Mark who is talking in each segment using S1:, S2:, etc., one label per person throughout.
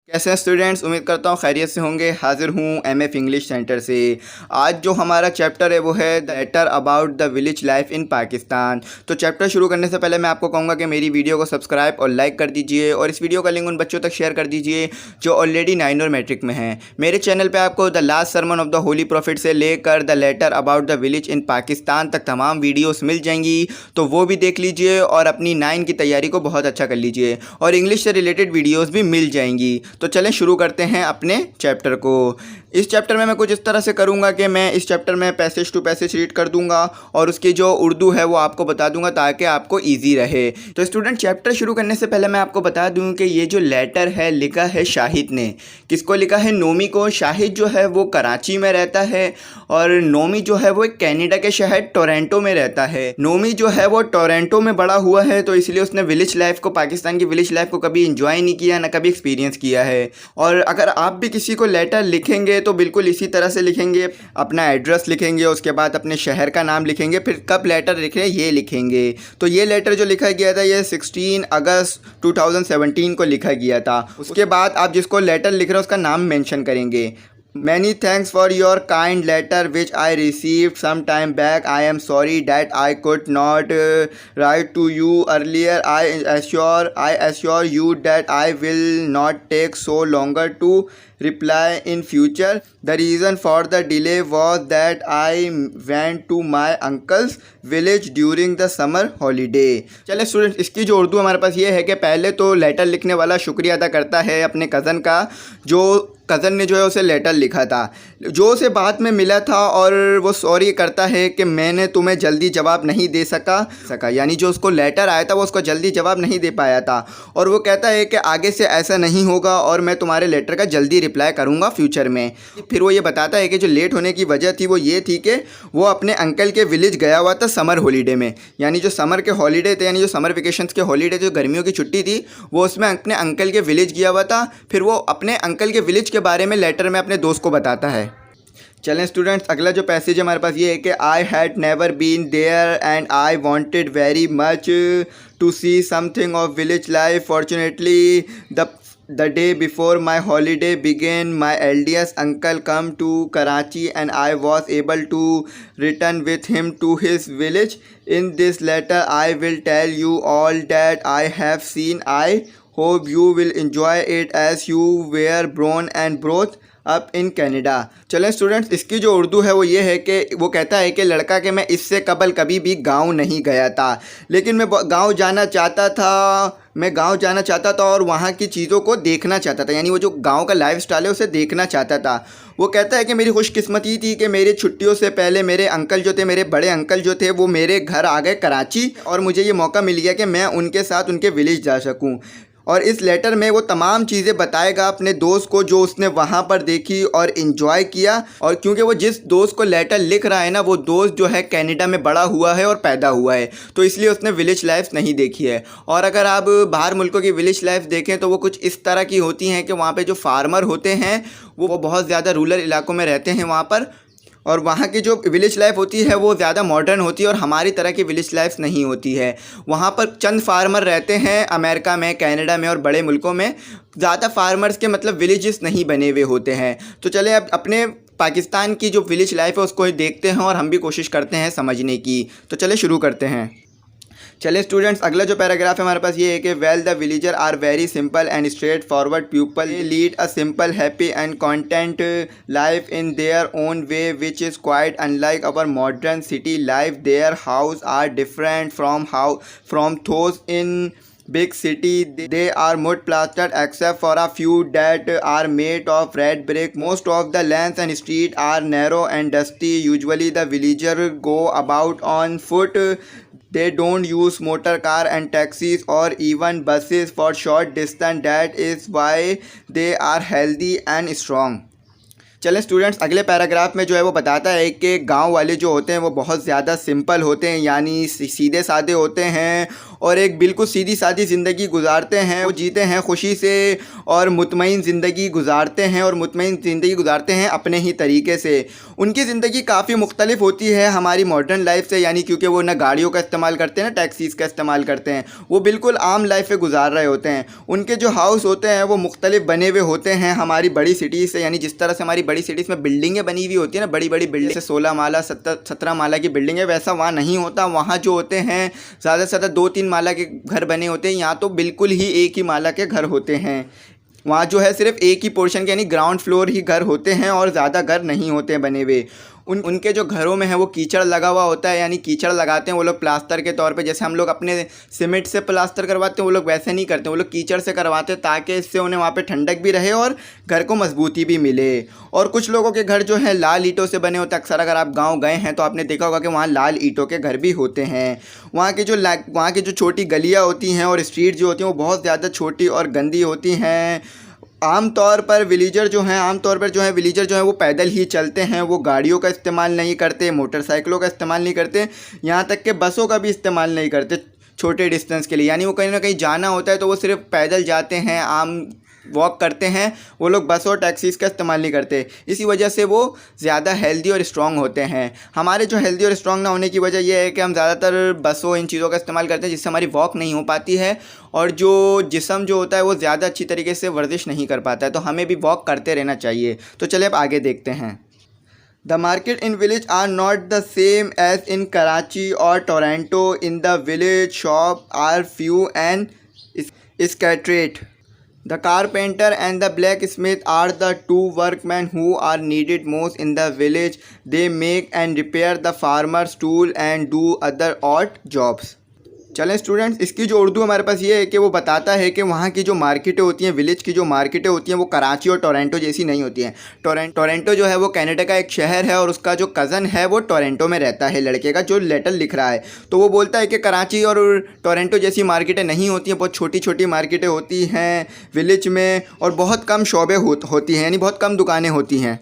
S1: कैसे हैं स्टूडेंट्स। उम्मीद करता हूँ खैरियत से होंगे। हाजिर हूँ एमएफ इंग्लिश सेंटर से। आज जो हमारा चैप्टर है वो है the letter about the village life in Pakistan. तो चैप्टर शुरू करने से पहले मैं आपको कहूँगा कि मेरी वीडियो को सब्सक्राइब और लाइक कर दीजिए और इस वीडियो का लिंक उन बच्चों तक शेयर कर दीजिए जो ऑलरेडी 9 और मैट्रिक में हैं। मेरे चैनल पर आपको the last sermon of the holy prophet से लेकर the letter about the village in Pakistan तक तमाम वीडियोज़ मिल जाएंगी, तो वो भी देख लीजिए और अपनी 9 की तैयारी को बहुत अच्छा कर लीजिए और इंग्लिश से रिलेटेड वीडियोज़ भी मिल जाएंगी। तो चलें शुरू करते हैं अपने चैप्टर को। इस चैप्टर में मैं कुछ इस तरह से करूंगा कि मैं इस चैप्टर में पैसेज टू पैसेज रीड कर दूंगा और उसकी जो उर्दू है वो आपको बता दूंगा ताकि आपको इजी रहे। तो स्टूडेंट, चैप्टर शुरू करने से पहले मैं आपको बता दूं कि ये जो लेटर है लिखा है शाहिद ने। किसको लिखा है? नोमी को। शाहिद जो है वो कराची में रहता है और नोमी जो है वो एक कनाडा के शहर टोरंटो में रहता है। नोमी जो है वो टोरंटो में बड़ा हुआ है, तो इसलिए उसने विलेज लाइफ को, पाकिस्तान की विलेज लाइफ को कभी इंजॉय नहीं किया, ना कभी एक्सपीरियंस किया है। और अगर आप भी किसी को लेटर लिखेंगे तो बिल्कुल इसी तरह से लिखेंगे। अपना एड्रेस लिखेंगे, उसके बाद अपने शहर का नाम लिखेंगे, फिर कब लेटर लिखे ये लिखेंगे। तो ये लेटर जो लिखा गया था ये 16 अगस्त 2017 को लिखा गया था। उसके बाद आप जिसको लेटर लिख रहे हैं उसका नाम मेंशन करेंगे। Many thanks for your kind letter which I received some time back. I am sorry that I could not write to you earlier. I assure you that I will not take so longer to reply in future. The reason for the delay was that I went to my uncle's village during the summer holiday. चले students, इसकी जो उर्दू हमारे पास ये है कि पहले तो letter लिखने वाला शुक्रिया अदा करता है अपने कज़न का, जो कज़न ने जो है उसे लेटर लिखा था, जो उसे बाद में मिला था, और वो सॉरी करता है कि मैंने तुम्हें जल्दी जवाब नहीं दे सका। यानी जो उसको लेटर आया था वो उसको जल्दी जवाब नहीं दे पाया था, और वो कहता है कि आगे से ऐसा नहीं होगा और मैं तुम्हारे लेटर का जल्दी रिप्लाई करूँगा फ्यूचर में। फिर वो ये बताता है कि जो लेट होने की वजह थी वो ये थी कि वो अपने अंकल के विलेज गया हुआ था समर हॉलीडे में। यानी जो समर के हॉलीडे थे, यानी जो समर वेकेशंस के हॉलीडे, जो गर्मियों की छुट्टी थी, वो उसमें अपने अंकल के विलेज गया हुआ था। फिर वो अपने अंकल के विलेज के बारे में लेटर में अपने दोस्त को बताता है। चलें स्टूडेंट्स, अगला जो पैसेज है हमारे पास ये है कि I had never been there and I wanted very much to see something of village life. Fortunately the day before my holiday began, my eldest uncle come to Karachi and I was able to return with him to his village. In this letter I will tell you all that I have seen. I hope you will enjoy it as you were born and brought up in Canada. चलें students, इसकी जो उर्दू है वो ये है कि वो कहता है कि लड़का कि मैं इससे कबल कभी भी गांव नहीं गया था, लेकिन मैं गांव जाना चाहता था और वहाँ की चीज़ों को देखना चाहता था। यानी वो जो गांव का लाइफस्टाइल है उसे देखना चाहता था। वो कहता है कि मेरी खुशकिस्मती थी कि मेरी छुट्टियों से पहले मेरे अंकल जो थे, मेरे बड़े अंकल जो थे, वो मेरे घर आ गए कराची और मुझे ये मौका मिल गया कि मैं उनके साथ उनके विलेज जा सकूँ। और इस लेटर में वो तमाम चीज़ें बताएगा अपने दोस्त को जो उसने वहाँ पर देखी और इन्जॉय किया। और क्योंकि वो जिस दोस्त को लेटर लिख रहा है ना, वो दोस्त जो है कनाडा में बड़ा हुआ है और पैदा हुआ है, तो इसलिए उसने विलेज लाइफ नहीं देखी है। और अगर आप बाहर मुल्कों की विलेज लाइफ देखें तो वो कुछ इस तरह की होती हैं कि वहाँ पर जो फार्मर होते हैं वो बहुत ज़्यादा रूरल इलाकों में रहते हैं वहाँ पर, और वहाँ की जो विलेज लाइफ होती है वो ज़्यादा मॉडर्न होती है और हमारी तरह की विलेज लाइफ नहीं होती है। वहाँ पर चंद फार्मर रहते हैं, अमेरिका में, कनाडा में और बड़े मुल्कों में ज़्यादा फार्मर्स के मतलब विलेजेस नहीं बने हुए होते हैं। तो चले अब अपने पाकिस्तान की जो विलेज लाइफ है उसको देखते हैं और हम भी कोशिश करते हैं समझने की। तो चले शुरू करते हैं। चलिए स्टूडेंट्स, अगला जो पैराग्राफ है हमारे पास ये है कि well the villager are very simple and straightforward people. They lead a simple happy and content life in their own way which is quite unlike our modern city life. Their house are different from those in big city. They are mud plastered except for a few that are made of red brick. Most of the lanes and streets are narrow and dusty. Usually the villagers go about on foot. They don't use motor car and taxis or even buses for short distance. That is why they are healthy and strong. चलें students, अगले paragraph में जो है वो बताता है कि गांव वाले जो होते हैं वो बहुत ज़्यादा सिंपल होते हैं, यानी सीधे साधे होते हैं और एक बिल्कुल सीधी सादी ज़िंदगी गुजारते हैं। वो जीते हैं खुशी से और मुतमईन ज़िंदगी गुजारते हैं और मुतमईन ज़िंदगी गुजारते हैं अपने ही तरीके से। उनकी ज़िंदगी काफ़ी मुख्तलिफ होती है हमारी मॉडर्न लाइफ से, यानी क्योंकि वो ना गाड़ियों का इस्तेमाल करते हैं ना टैक्सीज़ का इस्तेमाल करते हैं। वो बिल्कुल आम लाइफ में गुजार रहे होते हैं। उनके जो हाउस होते हैं वो मुख्तलिफ बने हुए होते हैं हमारी बड़ी सिटीज़ से, यानी जिस तरह से हमारी बड़ी सिटीज़ में बिल्डिंगें बनी हुई होती है ना, बड़ी बड़ी बिल्डिंग से 16 माला 17 माला की बिल्डिंग है, वैसा वहाँ नहीं होता। वहाँ जो होते हैं ज़्यादा से ज़्यादा 2-3 माला के घर बने होते हैं। यहाँ तो बिल्कुल ही एक ही माला के घर होते हैं। वहाँ जो है सिर्फ एक ही पोर्शन के यानी ग्राउंड फ्लोर ही घर होते हैं और ज़्यादा घर नहीं होते हैं बने हुए। उनके जो घरों में है वो कीचड़ लगा हुआ होता है, यानी कीचड़ लगाते हैं वो लोग प्लास्टर के तौर पे। जैसे हम लोग अपने सीमेंट से प्लास्टर करवाते हैं, वो लोग वैसे नहीं करते, वो लोग कीचड़ से करवाते हैं ताकि इससे उन्हें वहाँ पे ठंडक भी रहे और घर को मजबूती भी मिले। और कुछ लोगों के घर जो है लाल ईंटों से बने होते हैं। अक्सर अगर आप गाँव गए हैं तो आपने देखा होगा कि वहाँ लाल ईंटों के घर भी होते हैं। वहाँ की जो छोटी गलियाँ होती हैं और स्ट्रीट जो होती हैं वो बहुत ज़्यादा छोटी और गंदी होती हैं। आमतौर पर विलेजर जो हैं विलेजर जो है वो पैदल ही चलते हैं। वो गाड़ियों का इस्तेमाल नहीं करते, मोटरसाइकिलों का इस्तेमाल नहीं करते, यहाँ तक कि बसों का भी इस्तेमाल नहीं करते छोटे डिस्टेंस के लिए। यानी वो कहीं ना कहीं जाना होता है तो वो सिर्फ पैदल जाते हैं, आम वॉक करते हैं। वो लोग बस और टैक्सीज़ का इस्तेमाल नहीं करते। इसी वजह से वो ज़्यादा हेल्दी और स्ट्रॉन्ग होते हैं। हमारे जो हेल्दी और स्ट्रॉन्ग ना होने की वजह यह है कि हम ज़्यादातर बसों इन चीज़ों का इस्तेमाल करते हैं, जिससे हमारी वॉक नहीं हो पाती है और जो जिस्म जो होता है वो ज़्यादा अच्छी तरीके से वर्जिश नहीं कर पाता है। तो हमें भी वॉक करते रहना चाहिए। तो चलिए अब आगे देखते हैं। The market in village are not the same as in Karachi or Toronto. In the village, shops are few and scattered. The carpenter and the blacksmith are the two workmen who are needed most in the village. They make and repair the farmer's tool and do other odd jobs. चलें students, इसकी जो उर्दू हमारे पास ये है कि वो बताता है कि वहाँ की जो मार्केटें होती हैं, विलेज की जो मार्केटें होती हैं वो कराची और टोरंटो जैसी नहीं होती हैं। टोरंटो जो है वो कनाडा का एक शहर है और उसका जो कज़न है वो टोरंटो में रहता है, लड़के का जो लेटर लिख रहा है। तो वो बोलता है कि कराची और टोरंटो जैसी मार्केटें नहीं होती हैं, बहुत छोटी छोटी मार्केटें होती हैं विलेज में और बहुत कम शोबे होती हैं, यानी बहुत कम दुकानें होती हैं।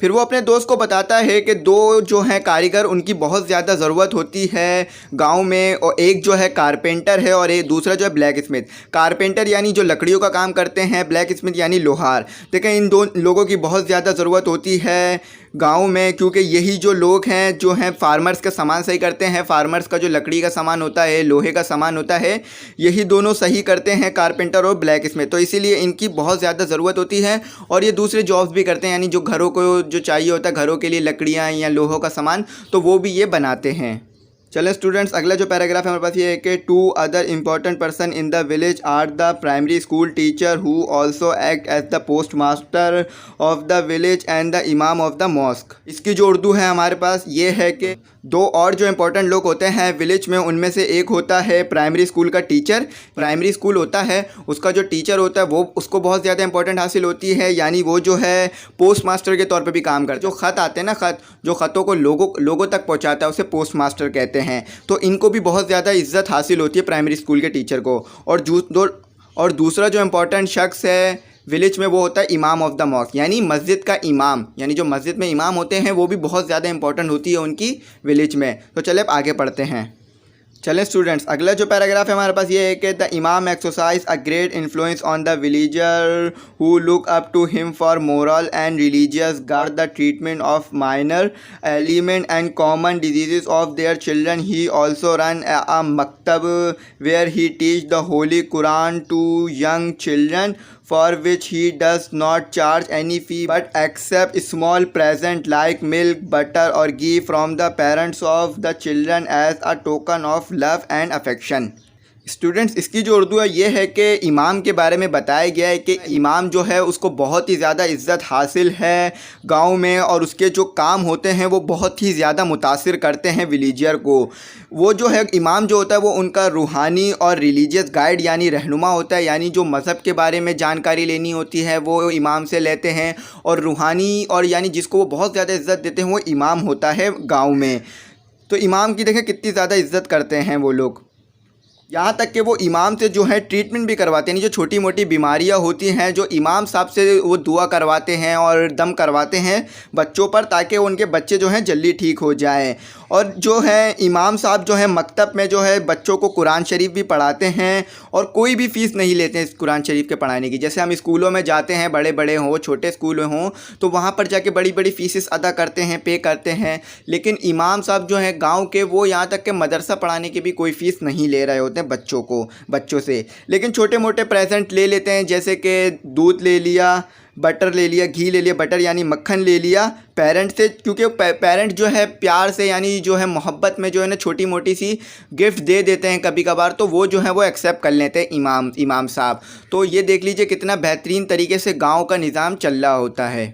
S1: फिर वो अपने दोस्त को बताता है कि दो जो हैं कारीगर उनकी बहुत ज़्यादा ज़रूरत होती है गांव में, और एक जो है कारपेंटर है और एक दूसरा जो है ब्लैक स्मिथ। कारपेंटर यानी जो लकड़ियों का काम करते हैं, ब्लैक स्मिथ यानी लोहार। देखें, इन दो लोगों की बहुत ज़्यादा ज़रूरत होती है गांव में, क्योंकि यही जो लोग हैं जो हैं फार्मर्स का सामान सही करते हैं। फार्मर्स का जो लकड़ी का सामान होता है, लोहे का सामान होता है, यही दोनों सही करते हैं, कारपेंटर और ब्लैक स्मिथ। तो इसीलिए इनकी बहुत ज़्यादा ज़रूरत होती है और ये दूसरे जॉब्स भी करते हैं, यानी जो घरों को जो चाहिए होता है घरों के लिए लकड़ियाँ या लोहों का सामान, तो वो भी ये बनाते हैं। चलें स्टूडेंट्स, अगला जो पैराग्राफ है हमारे पास ये है कि two other important person in the village are the primary school teacher who also act as the post master of the village and the imam of the mosque. इसकी जो उर्दू है हमारे पास ये है कि दो और जो इम्पोर्टेंट लोग होते हैं विलेज में, उनमें से एक होता है प्राइमरी स्कूल का टीचर। प्राइमरी स्कूल होता है उसका जो टीचर होता है वो उसको बहुत ज़्यादा इंपॉर्टेंट हासिल होती है, यानी वो जो है पोस्ट मास्टर के तौर पे भी काम करता है। जो ख़त आते हैं ना, जो ख़तों को लोगों तक पहुंचाता है उसे पोस्ट मास्टर कहते हैं। तो इनको भी बहुत ज़्यादा इज्जत हासिल होती है प्राइमरी स्कूल के टीचर को। और दूसरा जो इम्पोर्टेंट शख्स है विलेज में वो होता है इमाम ऑफ द मॉस्क, यानी मस्जिद का इमाम, यानी जो मस्जिद में इमाम होते हैं वो भी बहुत ज़्यादा इंपॉर्टेंट होती है उनकी विलेज में। तो चले अब आगे पढ़ते हैं। चलें स्टूडेंट्स, अगला जो पैराग्राफ है हमारे पास ये है कि the imam exercise a great influence on the villager who look up to him for moral and religious guard the treatment of minor ailment and common diseases of their children. He also run a maktab where he teach the holy Quran to young children, for which he does not charge any fee but accept small present like milk, butter or ghee from the parents of the children as a token of love and affection. Students, इसकी जो उर्दू है ये है कि इमाम के बारे में बताया गया है कि इमाम जो है उसको बहुत ही ज़्यादा इज़्ज़त हासिल है गांव में और उसके जो काम होते हैं वो बहुत ही ज़्यादा मुतासिर करते हैं विलेजर को। वो जो है इमाम जो होता है वो उनका रूहानी और रिलीजियस गाइड यानी रहनुमा होता है, यानी जो मज़हब के बारे में जानकारी लेनी होती है वो इमाम से लेते हैं। और रूहानी और यानी जिसको वो बहुत ज़्यादा इज़्ज़त देते हैं वो इमाम होता है गाँव में। तो इमाम की देखें कितनी ज़्यादा इज़्ज़त करते हैं वो लोग, यहाँ तक कि वो इमाम से जो है ट्रीटमेंट भी करवाते हैं। जो छोटी मोटी बीमारियाँ होती हैं जो इमाम साहब से वो दुआ करवाते हैं और दम करवाते हैं बच्चों पर, ताकि उनके बच्चे जो हैं जल्दी ठीक हो जाएं। और जो है इमाम साहब जो है मकतब में जो है बच्चों को कुरान शरीफ भी पढ़ाते हैं और कोई भी फ़ीस नहीं लेते हैं इस कुरान शरीफ के पढ़ाने की। जैसे हम स्कूलों में जाते हैं, बड़े बड़े हों छोटे स्कूल हों, तो वहाँ पर जाके बड़ी बड़ी फ़ीसेस अदा करते हैं, पे करते हैं। लेकिन इमाम साहब जो हैं गाँव के, वो यहाँ तक कि मदरसा पढ़ाने की भी कोई फ़ीस नहीं ले रहे होते हैं बच्चों से। लेकिन छोटे मोटे प्रेजेंट ले लेते हैं, जैसे कि दूध ले लिया, बटर ले लिया, घी ले लिया, बटर यानी मक्खन ले लिया पेरेंट से, क्योंकि पेरेंट जो है प्यार से यानी जो है मोहब्बत में जो है ना छोटी मोटी सी गिफ्ट दे देते हैं कभी कभार, तो वो जो है वो एक्सेप्ट कर लेते हैं इमाम साहब। तो ये देख लीजिए कितना बेहतरीन तरीके से गांव का निज़ाम चल रहा होता है।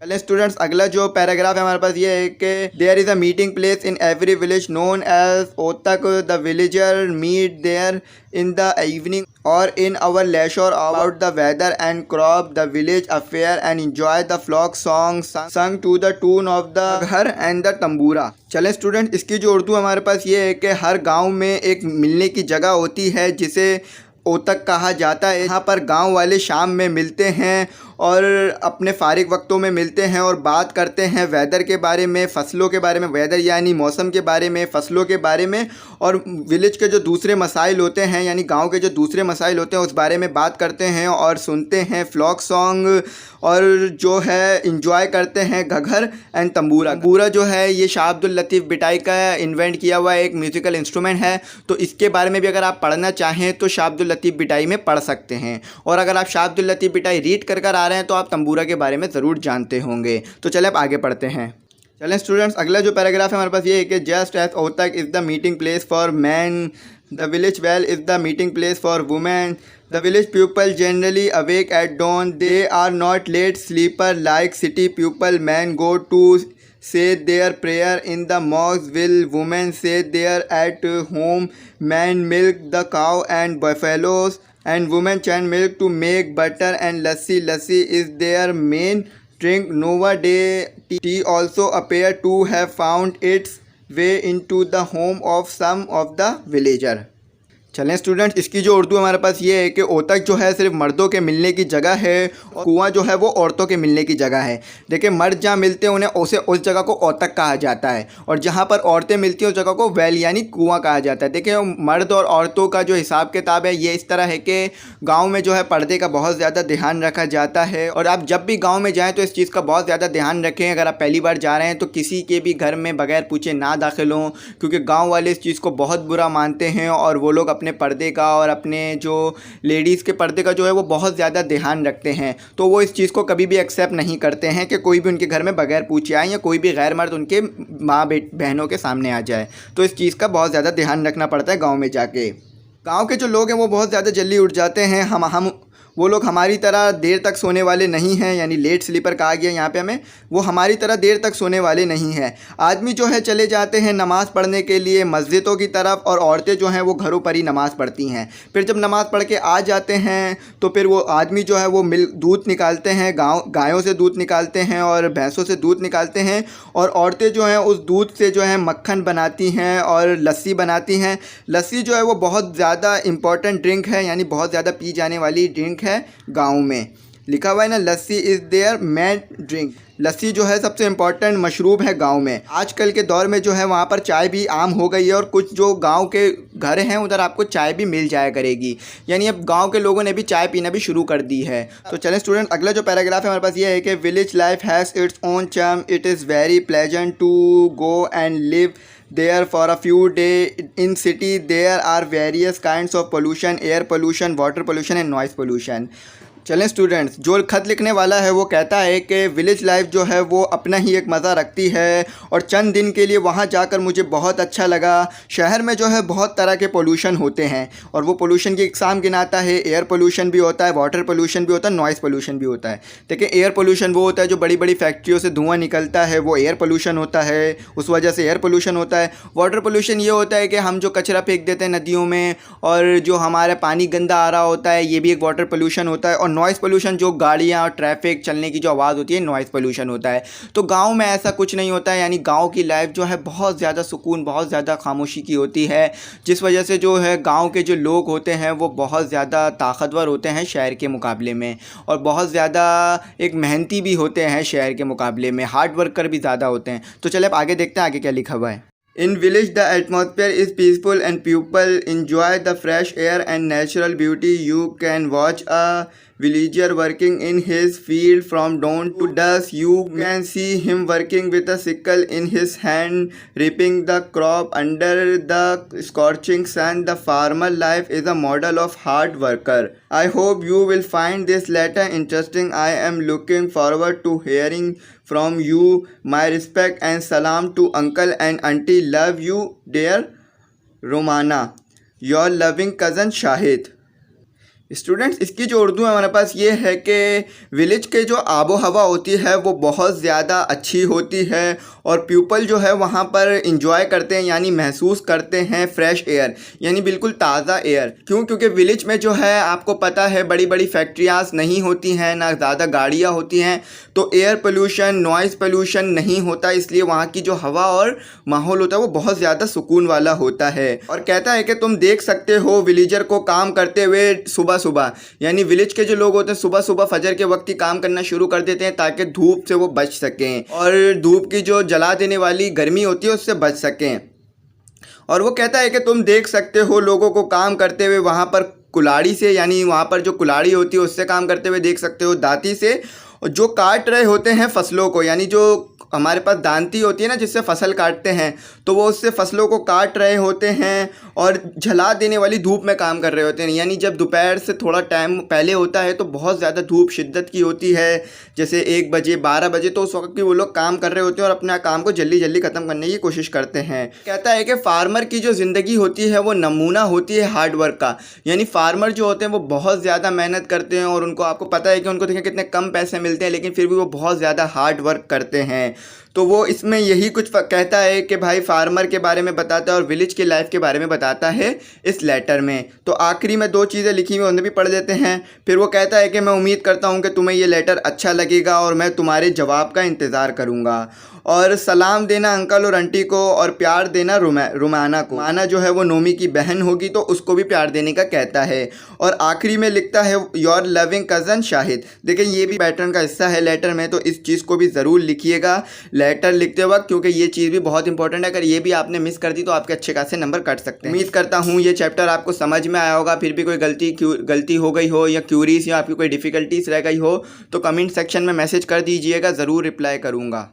S1: चलिए स्टूडेंट्स, अगला जो पैराग्राफ है हमारे पास ये है कि there is a meeting place in every village known as otaq. The villager meet there in the evening or in our leisure about the weather and crop, the village affair, and enjoy the folk songs sung to the tune of the ghar and the tambura। चलें student, इसकी जो उर्दू हमारे पास ये है कि हर गांव में एक मिलने की जगह होती है जिसे ओतक कहा जाता है। यहाँ पर गांव वाले शाम में मिलते हैं और अपने फ़ारिग वक्तों में मिलते हैं और बात करते हैं वेदर के बारे में, फ़सलों के बारे में, वेदर यानी मौसम के बारे में, फ़सलों के बारे में, और विलेज के जो दूसरे मसाइल होते हैं यानी गांव के जो दूसरे मसाइल होते हैं उस बारे में बात करते हैं और सुनते हैं फ्लॉक सॉन्ग, और जो है इंजॉय करते हैं घघर एंड तंबूरा। तंबूरा जो है ये शाह अब्दुल लतीफ़ बिटाई का इन्वेंट किया हुआ एक म्यूज़िकल इंस्ट्रूमेंट है, तो इसके बारे में भी अगर आप पढ़ना चाहें तो शाह अब्दुल लतीफ़ बिटाई में पढ़ सकते हैं। और अगर आप शाह अब्दुल लतीफ़ बिटाई रीड कर आ रहे हैं तो आप तंबूरा के बारे में ज़रूर जानते होंगे। तो चले अब आगे पढ़ते हैं। चलें स्टूडेंट्स, अगला जो पैराग्राफ है हमारे पास ये है कि just as otaq is the meeting place for man, the village well is the meeting place for women. The village people generally awake at dawn. They are not late sleeper like city people. Men go to say their prayer in the mosque, while women say their at home. Men milk the cow and buffaloes, and women churn milk to make butter and lassi. Lassi is their main drink. Nowadays, tea also appear to have found its way into the home of some of the villager। चलें students, इसकी जो उर्दू हमारे पास ये है कि ओतक जो है सिर्फ मर्दों के मिलने की जगह है और कुआं जो है वो औरतों के मिलने की जगह है। देखिए, मर्द जहाँ मिलते हैं उन्हें उस जगह को ओतक कहा जाता है, और जहाँ पर औरतें मिलती हैं उस जगह को वेल यानी कुआं कहा जाता है। देखिए, मर्द और औरतों का जो हिसाब किताब है ये इस तरह है कि गाँव में जो है पर्दे का बहुत ज़्यादा ध्यान रखा जाता है, और आप जब भी गाँव में जाएँ तो इस चीज़ का बहुत ज़्यादा ध्यान रखें। अगर आप पहली बार जा रहे हैं तो किसी के भी घर में बगैर पूछे ना दाखिल हों, क्योंकि गाँव वाले इस चीज़ को बहुत बुरा मानते हैं और वो लोग अपने पर्दे का और अपने जो लेडीज़ के पर्दे का जो है वो बहुत ज़्यादा ध्यान रखते हैं। तो वो इस चीज़ को कभी भी एक्सेप्ट नहीं करते हैं कि कोई भी उनके घर में बगैर पूछे आए या कोई भी गैर मर्द उनके माँ बहनों के सामने आ जाए। तो इस चीज़ का बहुत ज़्यादा ध्यान रखना पड़ता है गाँव में जाके। गाँव के जो लोग हैं वो बहुत ज़्यादा जल्दी उठ जाते हैं। हम वो लोग हमारी तरह देर तक सोने वाले नहीं हैं, यानी लेट स्लीपर कहा गया यहाँ पे हमें। वो हमारी तरह देर तक सोने वाले नहीं हैं। आदमी जो है चले जाते हैं नमाज़ पढ़ने के लिए मस्जिदों की तरफ, और औरतें जो हैं वो घरों पर ही नमाज़ पढ़ती हैं। फिर जब नमाज़ पढ़ के आ जाते हैं तो फिर वो आदमी जो है वो दूध निकालते हैं, गायों से दूध निकालते हैं और भैंसों से दूध निकालते हैं, और औरतें जो हैं उस दूध से जो है मक्खन बनाती हैं और लस्सी बनाती हैं। लस्सी जो है वो बहुत ज़्यादा इम्पॉर्टेंट ड्रिंक है, यानी बहुत ज़्यादा पी जाने वाली ड्रिंक है गाँव में। लिखा हुआ है ना, लस्सी इज़ देयर मेन ड्रिंक। लस्सी जो है सबसे इम्पॉर्टेंट मशरूब है गांव में। आजकल के दौर में जो है वहाँ पर चाय भी आम हो गई है, और कुछ जो गांव के घर हैं उधर आपको चाय भी मिल जाया करेगी, यानी अब गांव के लोगों ने भी चाय पीना भी शुरू कर दी है। तो चलें स्टूडेंट, अगला जो पैराग्राफ है हमारे पास ये है कि village life has its own charm, it is very pleasant to go and live there for a few days. In city there are various kinds of pollution, air pollution, water pollution and noise pollution। चलें students, जो खत लिखने वाला है वो कहता है कि विलेज लाइफ जो है वो अपना ही एक मज़ा रखती है, और चंद दिन के लिए वहाँ जाकर मुझे बहुत अच्छा लगा। शहर में जो है बहुत तरह के पोल्यूशन होते हैं, और वो पोल्यूशन की इकसाम गिनाता है। एयर पोल्यूशन भी होता है, वाटर पोल्यूशन भी होता है, नॉइज़ पोल्यूशन भी होता है। देखिए, एयर पोल्यूशन वो होता है जो बड़ी बड़ी फैक्ट्रियों से धुआं निकलता है, वो एयर पोल्यूशन होता है, उस वजह से एयर पोल्यूशन होता है। वाटर पोल्यूशन ये होता है कि हम जो कचरा फेंक देते हैं नदियों में, और जो हमारा पानी गंदा आ रहा होता है, ये भी एक वाटर पोल्यूशन होता है। और नॉइज़ पोल्यूशन जो गाड़ियाँ और ट्रैफिक चलने की जो आवाज़ होती है, नॉइज़ पोल्यूशन होता है। तो गांव में ऐसा कुछ नहीं होता है, यानी गांव की लाइफ जो है बहुत ज़्यादा सुकून, बहुत ज़्यादा खामोशी की होती है, जिस वजह से जो है गांव के जो लोग होते हैं वो बहुत ज़्यादा ताकतवर होते हैं शहर के मुकाबले में, और बहुत ज़्यादा एक मेहनती भी होते हैं शहर के मुकाबले में, हार्ड वर्कर भी ज़्यादा होते हैं। तो चले अब आगे देखते हैं आगे क्या लिखा हुआ है। In village, the atmosphere is peaceful and people enjoy the fresh air and natural beauty. You can watch a villager working in his field from dawn to dusk. You can see him working with a sickle in his hand, reaping the crop under the scorching sun. The farmer life is a model of hard worker. I hope you will find this letter interesting. I am looking forward to hearing from you. My respect and salam to uncle and auntie. Love you, dear Romana. Your loving cousin Shahid. Students, इसकी जो उर्दू है हमारे पास ये है कि village के जो आबो हवा होती है वो बहुत ज़्यादा अच्छी होती है और पीपल जो है वहाँ पर इंजॉय करते हैं, यानी महसूस करते हैं फ्रेश एयर, यानी बिल्कुल ताज़ा एयर। क्यों? क्योंकि विलेज में जो है आपको पता है बड़ी बड़ी फैक्ट्रियाँ नहीं होती हैं, ना ज़्यादा गाड़ियाँ होती हैं, तो एयर पोल्यूशन, नॉइज़ पोल्यूशन नहीं होता, इसलिए वहाँ की जो हवा और माहौल होता है वो बहुत ज़्यादा सुकून वाला होता है। और कहता है कि तुम देख सकते हो विलेजर को काम करते हुए सुबह सुबह, यानी विलेज के जो लोग होते हैं सुबह सुबह फजर के वक्त ही काम करना शुरू कर देते हैं ताकि धूप से वो बच सकें और धूप की जो जला देने वाली गर्मी होती है उससे बच सकें। और वो कहता है कि तुम देख सकते हो लोगों को काम करते हुए वहाँ पर कुल्हाड़ी से, यानी वहाँ पर जो कुल्हाड़ी होती है उससे काम करते हुए देख सकते हो, दाती से, जो काट रहे होते हैं फसलों को, यानी जो हमारे पास दांती होती है ना जिससे फसल काटते हैं, तो वो उससे फसलों को काट रहे होते हैं और झला देने वाली धूप में काम कर रहे होते हैं। यानी जब दोपहर से थोड़ा टाइम पहले होता है तो बहुत ज़्यादा धूप शिद्दत की होती है, जैसे 1 बजे 12 बजे, तो उस वक्त की वो लोग काम कर रहे होते हैं और अपना काम को जल्दी जल्दी ख़त्म करने की कोशिश करते हैं। कहता है कि फार्मर की जो ज़िंदगी होती है वो नमूना होती है हार्ड वर्क का, यानी फार्मर जो होते हैं वो बहुत ज़्यादा मेहनत करते हैं और उनको आपको पता है कि उनको देखें कितने कम पैसे मिलते हैं लेकिन फिर भी वो बहुत ज़्यादा हार्ड वर्क करते हैं। तो वो इसमें यही कुछ कहता है कि भाई फार्मर के बारे में बताता है और विलेज के लाइफ के बारे में बताता है इस लेटर में। तो आखिरी में 2 चीज़ें लिखी हुई उन्हें भी पढ़ लेते हैं। फिर वो कहता है कि मैं उम्मीद करता हूँ कि तुम्हें ये लेटर अच्छा लगेगा और मैं तुम्हारे जवाब का इंतज़ार करूँगा, और सलाम देना अंकल और आंटी को और प्यार देना रुमाना को। रुमाना जो है वो नोमी की बहन होगी तो उसको भी प्यार देने का कहता है। और आखिरी में लिखता है योर लविंग कज़न शाहिद। देखिए ये भी पैटर्न का हिस्सा है लेटर में, तो इस चीज़ को भी ज़रूर लिखिएगा लेटर लिखते वक्त, क्योंकि ये चीज़ भी बहुत इंपॉर्टेंट है। अगर ये भी आपने मिस कर दी तो आपके अच्छे खासे नंबर कट सकते हैं। उम्मीद करता हूँ ये चैप्टर आपको समझ में आया होगा। फिर भी कोई गलती हो गई हो या क्यूरीज या आपकी कोई डिफ़िकल्टीज रह गई हो तो कमेंट सेक्शन में मैसेज कर दीजिएगा, ज़रूर रिप्लाई करूँगा।